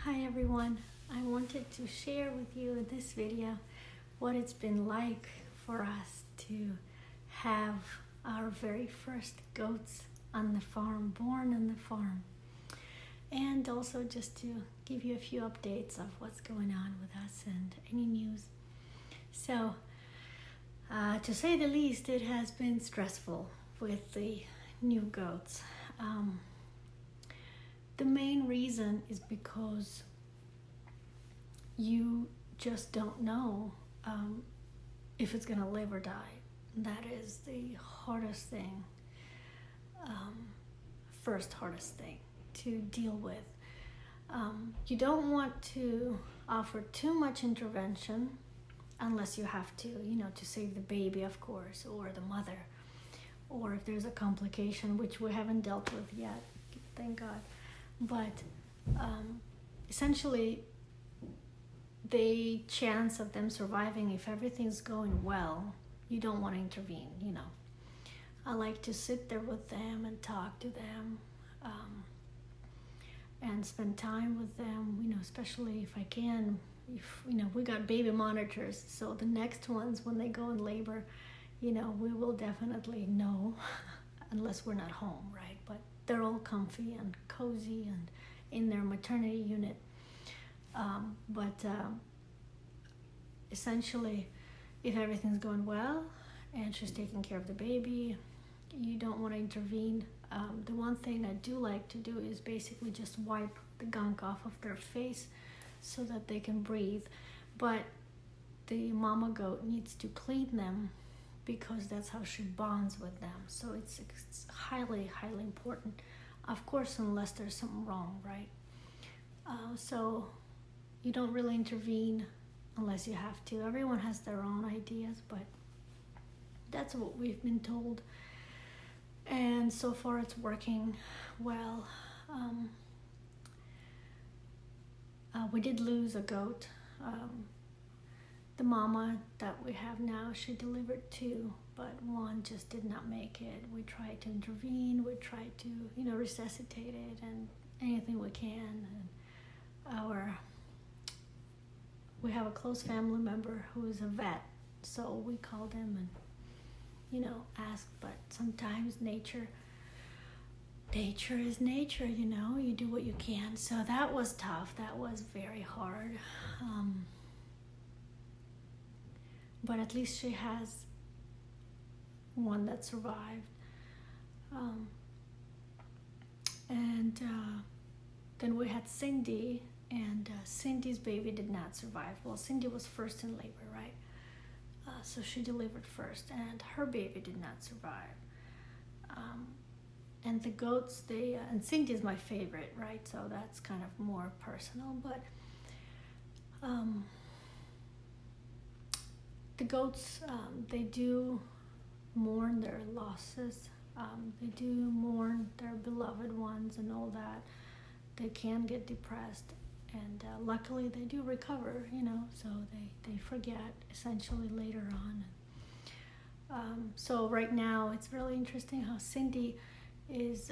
Hi everyone, I wanted to share with you in this video what it's been like for us to have our very first goats on the farm, born on the farm, and also just to give you a few updates of what's going on with us and any news. So, to say the least, it has been stressful with the new goats. The main reason is because you just don't know if it's going to live or die. That is the hardest thing, first hardest thing to deal with. You don't want to offer too much intervention unless you have to, to save the baby, of course, or the mother, or if there's a complication, which we haven't dealt with yet, thank God. But essentially, the chance of them surviving, if everything's going well, you don't want to intervene, I like to sit there with them and talk to them, and spend time with them, especially if I can. If, we got baby monitors, so the next ones, when they go in labor, we will definitely know, unless we're not home, right? But they're all comfy and cozy and in their maternity unit. But essentially, if everything's going well and she's taking care of the baby, you don't want to intervene. The one thing I do like to do is basically just wipe the gunk off of their face so that they can breathe. But the mama goat needs to clean them because that's how she bonds with them. So it's highly, highly important. Of course, unless there's something wrong, right? So you don't really intervene unless you have to. Everyone has their own ideas, but that's what we've been told. And so far it's working well. We did lose a goat. The mama that we have now, she delivered 2, but one just did not make it. We tried to intervene, we tried to, resuscitate it and anything we can. And we have a close family member who is a vet, so we called him and, asked, but sometimes nature is nature, you do what you can. So that was tough, that was very hard. But at least she has one that survived. Then we had Cindy, and Cindy's baby did not survive. Well, Cindy was first in labor, right? So she delivered first, and her baby did not survive. And the goats, and Cindy's my favorite, right? So that's kind of more personal, but the goats, they do mourn their losses. They do mourn their beloved ones and all that. They can get depressed, and luckily they do recover, so they forget essentially later on. So right now it's really interesting how Cindy is,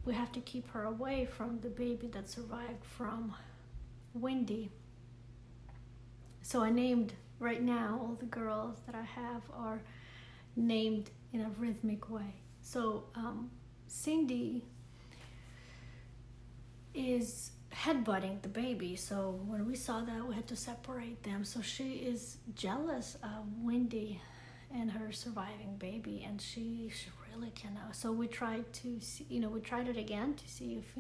we have to keep her away from the baby that survived from Wendy. So I named, right now, all the girls that I have are named in a rhythmic way. So Cindy is headbutting the baby, so when we saw that, we had to separate them. So she is jealous of Wendy and her surviving baby, and she really cannot. So we tried to see, we tried it again to see if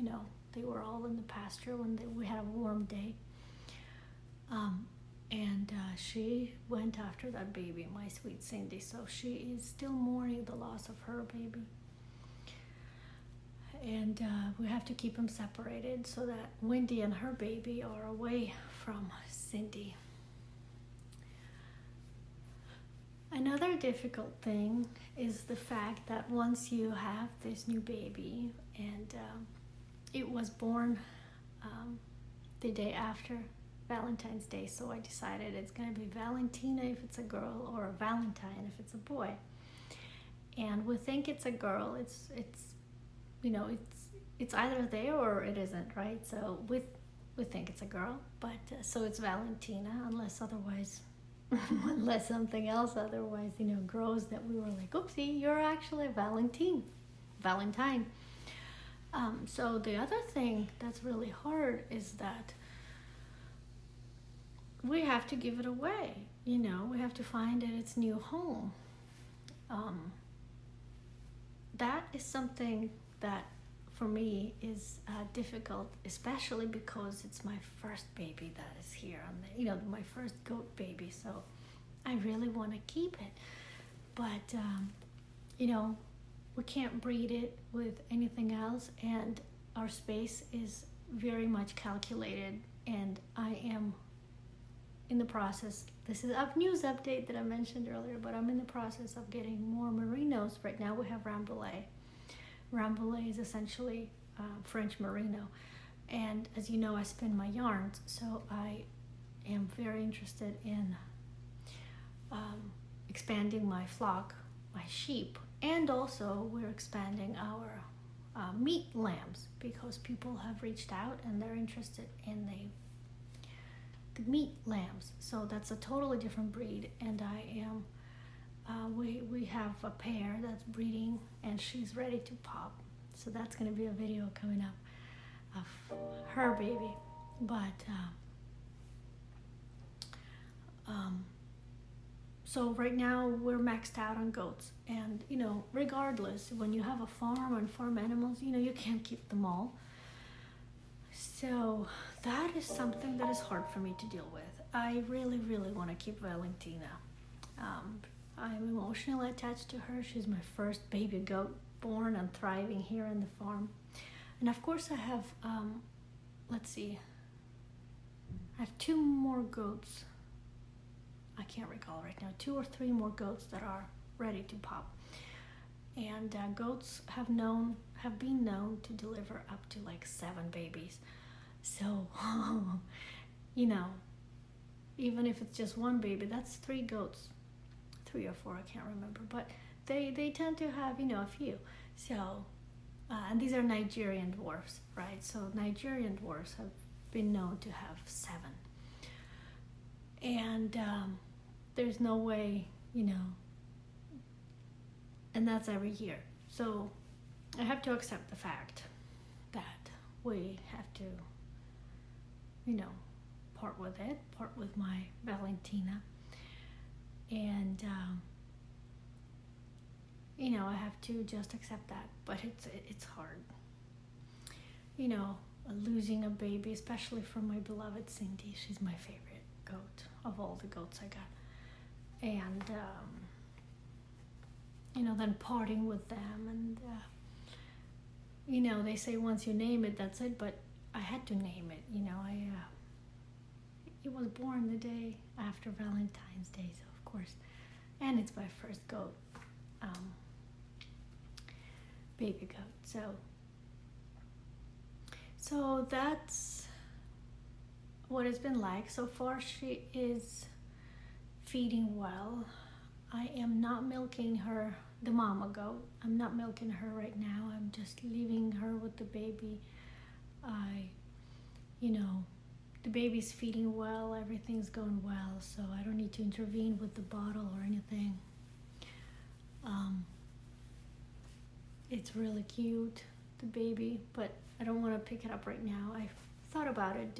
they were all in the pasture when we had a warm day, and she went after that baby, my sweet Cindy. So she is still mourning the loss of her baby. And we have to keep them separated so that Wendy and her baby are away from Cindy. Another difficult thing is the fact that once you have this new baby, and it was born the day after Valentine's Day, so I decided it's going to be Valentina if it's a girl, or Valentine if it's a boy. And we think it's a girl. It's either there or it isn't, right? So with we think it's a girl, but so it's Valentina, unless otherwise, unless something else otherwise, grows that we were like, oopsie, you're actually Valentine. So the other thing that's really hard is that we have to give it away. We have to find it its new home. That is something that for me is difficult, especially because it's my first baby that is here, my first goat baby. So I really want to keep it, but we can't breed it with anything else, and our space is very much calculated, and I am in the process. This is a news update that I mentioned earlier, but I'm in the process of getting more merinos. Right now we have Rambouillet. Rambouillet is essentially French merino, and as you know, I spin my yarns, so I am very interested in expanding my flock, my sheep, and also we're expanding our meat lambs, because people have reached out and they're interested in the meat lambs. So that's a totally different breed, and I am we have a pair that's breeding and she's ready to pop, so that's going to be a video coming up of her baby. But so right now we're maxed out on goats, and regardless, when you have a farm and farm animals, you can't keep them all. So that is something that is hard for me to deal with. I really, really want to keep Valentina. I'm emotionally attached to her. She's my first baby goat born and thriving here in the farm. And of course I have, let's see, I have 2 more goats. I can't recall right now, 2 or 3 more goats that are ready to pop. And goats have been known to deliver up to like 7 babies. So, even if it's just 1 baby, that's 3 goats, 3 or 4, I can't remember. But they tend to have, a few. So, and these are Nigerian dwarfs, right? So Nigerian dwarfs have been known to have 7. And there's no way, and that's every year. So I have to accept the fact that we have to, part with my Valentina. And, I have to just accept that, but it's hard. Losing a baby, especially from my beloved Cindy. She's my favorite goat of all the goats I got. And, then parting with them, and, they say once you name it, that's it, but I had to name it, it was born the day after Valentine's Day, so of course, and it's my first goat, baby goat, so that's what it's been like. So far, she is feeding well. I am not milking her, the mama goat. I'm not milking her right now. I'm just leaving her with the baby. The baby's feeding well, everything's going well, so I don't need to intervene with the bottle or anything. It's really cute, the baby, but I don't want to pick it up right now. I thought about it,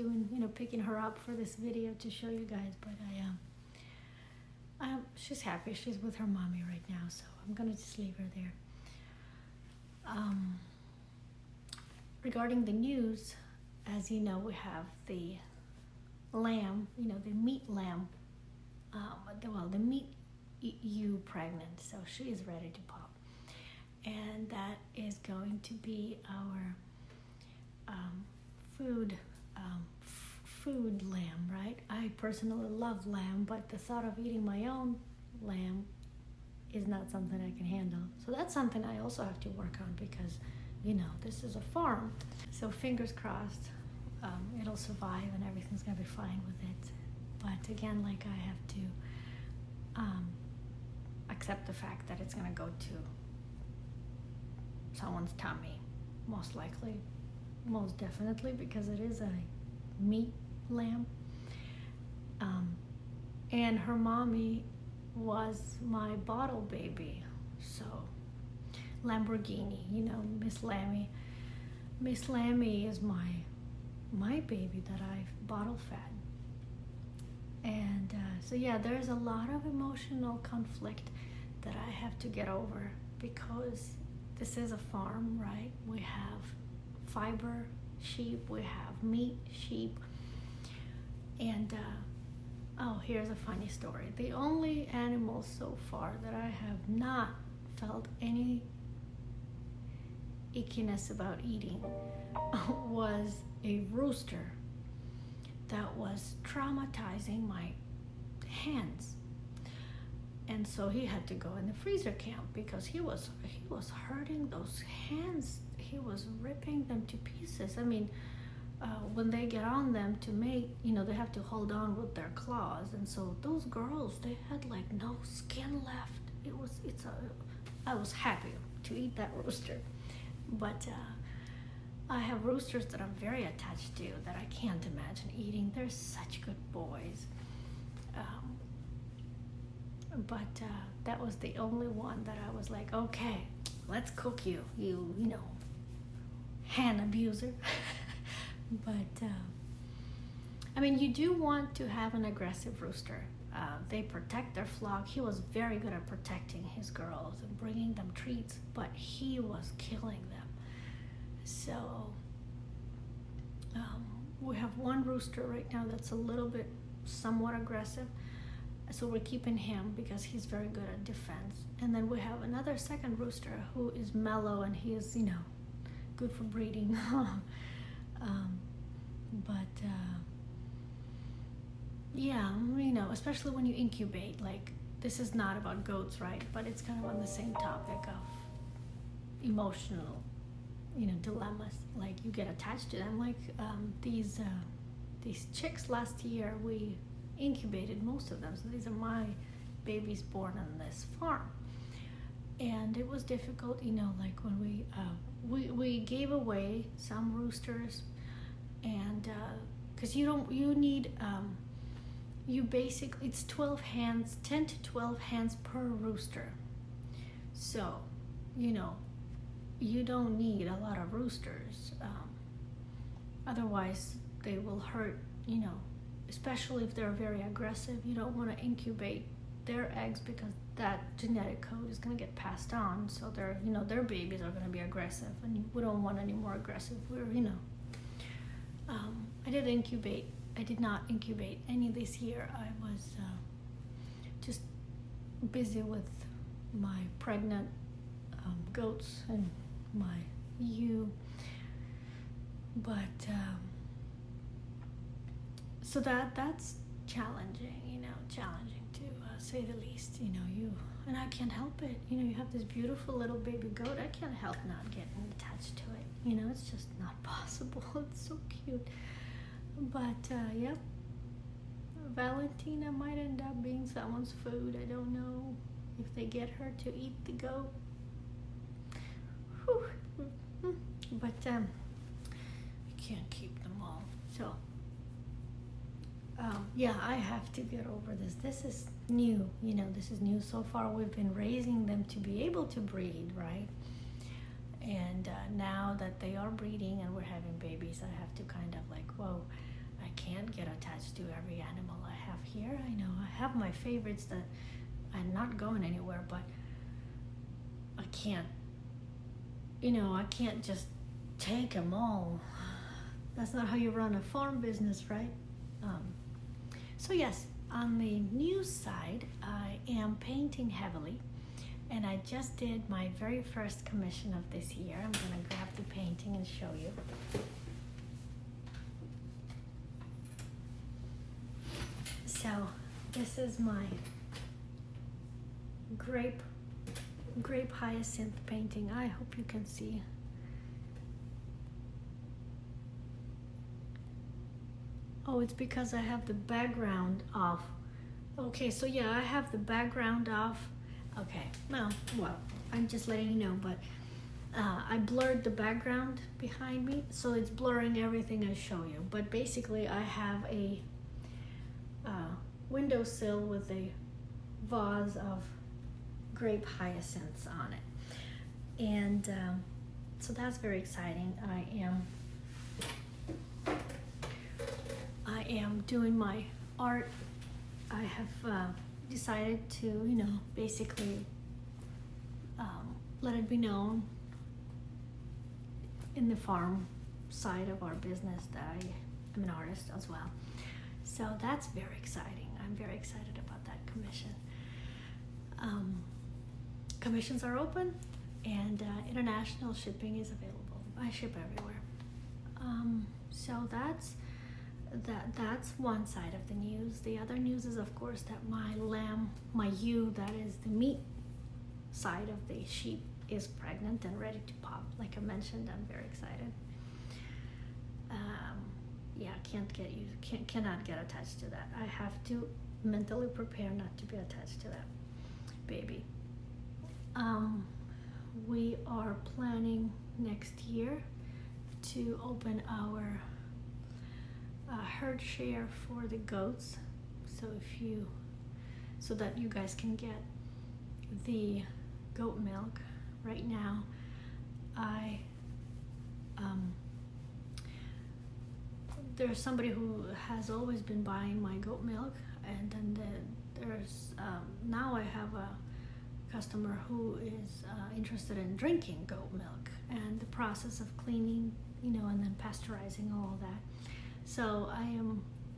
picking her up for this video to show you guys, but she's happy. She's with her mommy right now, so I'm gonna just leave her there. Regarding the news, as you know, we have the lamb, the meat lamb, the meat ewe pregnant, so she is ready to pop. And that is going to be our food lamb, right? I personally love lamb, but the thought of eating my own lamb is not something I can handle. So that's something I also have to work on, because this is a farm. So fingers crossed, it'll survive and everything's gonna be fine with it. But again, like, I have to accept the fact that it's gonna go to someone's tummy, most likely, most definitely, because it is a meat lamb. And her mommy was my bottle baby. So Lamborghini, Miss Lammy. Miss Lammy is my baby that I've bottle fed. And so yeah, there's a lot of emotional conflict that I have to get over, because this is a farm, right? We have fiber sheep, we have meat sheep, and here's a funny story. The only animal so far that I have not felt any ickiness about eating was a rooster that was traumatizing my hands. And so he had to go in the freezer camp because he was hurting those hands. He was ripping them to pieces. I mean, when they get on them to mate, they have to hold on with their claws. And so those girls, they had like no skin left. I was happy to eat that rooster. But I have roosters that I'm very attached to that I can't imagine eating. They're such good boys. But that was the only one that I was like, okay, let's cook you, hand abuser. But I mean, you do want to have an aggressive rooster. They protect their flock. He was very good at protecting his girls and bringing them treats, but he was killing them. So we have one rooster right now that's a little bit somewhat aggressive. So we're keeping him because he's very good at defense. And then we have another second rooster who is mellow, and he is, good for breeding. Yeah, especially when you incubate, like, this is not about goats, right? But it's kind of on the same topic of emotional, dilemmas. Like, you get attached to them. Like, these chicks last year, we incubated most of them. So these are my babies born on this farm. And it was difficult, like when we gave away some roosters, and because it's 12 hands, 10 to 12 hands per rooster. So, you don't need a lot of roosters. Otherwise, they will hurt, especially if they're very aggressive. You don't want to incubate their eggs because that genetic code is going to get passed on. So their babies are going to be aggressive, and we don't want any more aggressive. I did not incubate any this year. I was just busy with my pregnant goats and my ewe. But so that's challenging, challenging to say the least. And I can't help it. You have this beautiful little baby goat. I can't help not getting attached to it. It's just not possible. It's so cute. But yep, Valentina might end up being someone's food. I don't know if they get her to eat the goat. Whew. But you can't keep them all. So yeah, I have to get over this. This is new. This is new. So far, we've been raising them to be able to breed, right? And now that they are breeding and we're having babies, I have to kind of like, whoa, I can't get attached to every animal I have here. I know I have my favorites that I'm not going anywhere, but I can't, I can't just take them all. That's not how you run a farm business, right? So yes, on the news side, I am painting heavily. And I just did my very first commission of this year. I'm going to grab the painting and show you. So this is my grape hyacinth painting. I hope you can see. Oh, it's because I have the background off. Okay, so yeah, I have the background off. Okay, well, I'm just letting you know, but I blurred the background behind me, so it's blurring everything I show you. But basically, I have a windowsill with a vase of grape hyacinths on it, and so that's very exciting. I am doing my art. I have decided to, basically let it be known in the farm side of our business that I am an artist as well. So that's very exciting. I'm very excited about that commission. Commissions are open, and international shipping is available. I ship everywhere. So that's one side of the news. The other news is, of course, that my ewe, that is the meat side of the sheep, is pregnant and ready to pop. Like I mentioned, I'm very excited. Cannot get attached to that. I have to mentally prepare not to be attached to that baby. We are planning next year to open our herd share for the goats, so that you guys can get the goat milk. Right now, there's somebody who has always been buying my goat milk, and then there's now I have a customer who is interested in drinking goat milk and the process of cleaning, and then pasteurizing all of that. So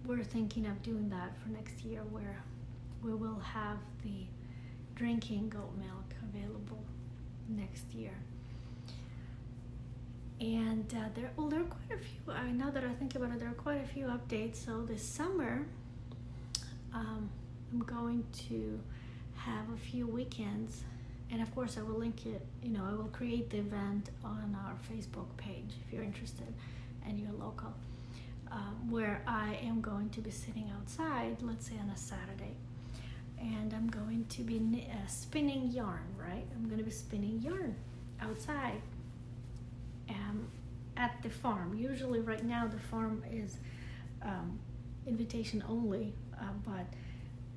we're thinking of doing that for next year, where we will have the drinking goat milk available next year. And there are quite a few. Now that I think about it, there are quite a few updates. So this summer, I'm going to have a few weekends, and of course I will link it. I will create the event on our Facebook page if you're interested and you're local, where I am going to be sitting outside, let's say on a Saturday, and I'm going to be spinning yarn. Right, I'm going to be spinning yarn outside. At the farm. Usually right now the farm is invitation only, but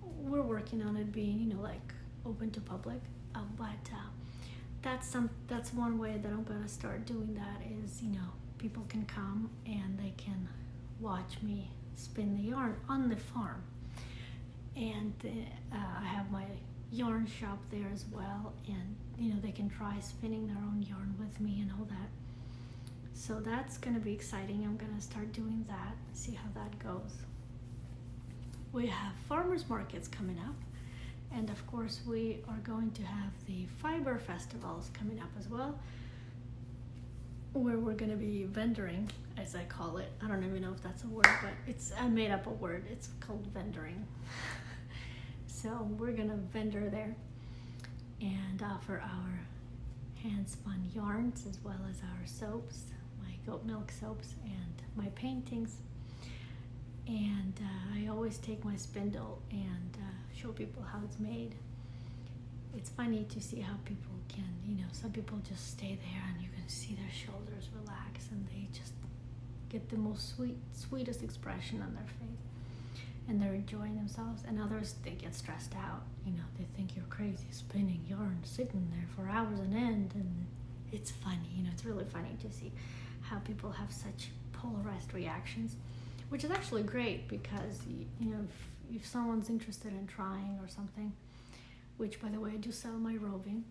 we're working on it being like open to public, but that's one way that I'm going to start doing that is people can come and they can watch me spin the yarn on the farm, and I have my yarn shop there as well, and they can try spinning their own yarn with me and all that. So that's going to be exciting. I'm going to start doing that, see how that goes. We have farmers markets coming up, and of course we are going to have the fiber festivals coming up as well, where we're going to be vendoring, as I call it. I don't even know if that's a word, but I made up a word. It's called vendoring. So we're going to vendor there and offer our hand spun yarns as well as our soaps, my goat milk soaps, and my paintings. And I always take my spindle and show people how it's made. It's funny to see how people can, some people just stay there and you can see their shoulders relax and they just get the most sweetest expression on their face, and they're enjoying themselves. And others, they get stressed out. They think you're crazy spinning yarn, sitting there for hours on end. And it's funny, it's really funny to see how people have such polarized reactions, which is actually great because, if someone's interested in trying or something, which by the way, I do sell my roving,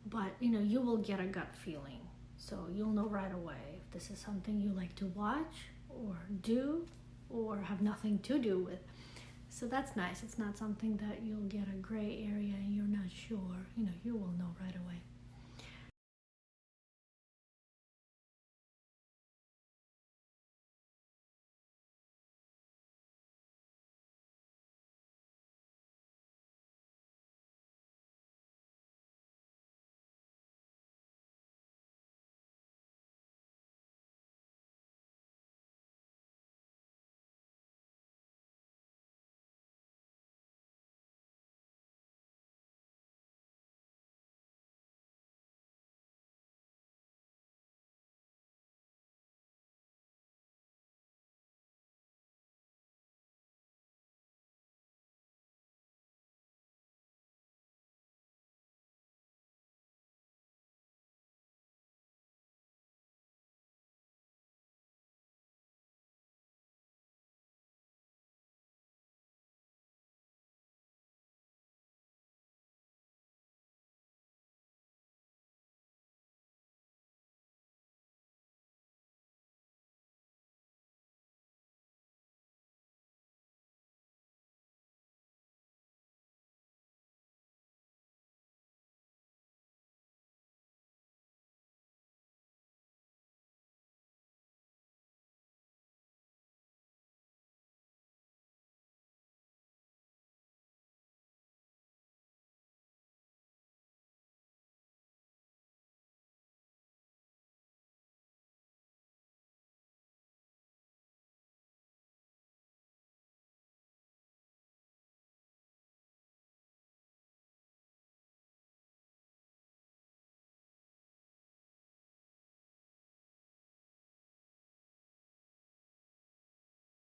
but you will get a gut feeling. So you'll know right away if this is something you like to watch or do or have nothing to do with. So that's nice. It's not something that you'll get a gray area and you're not sure. You will know right away.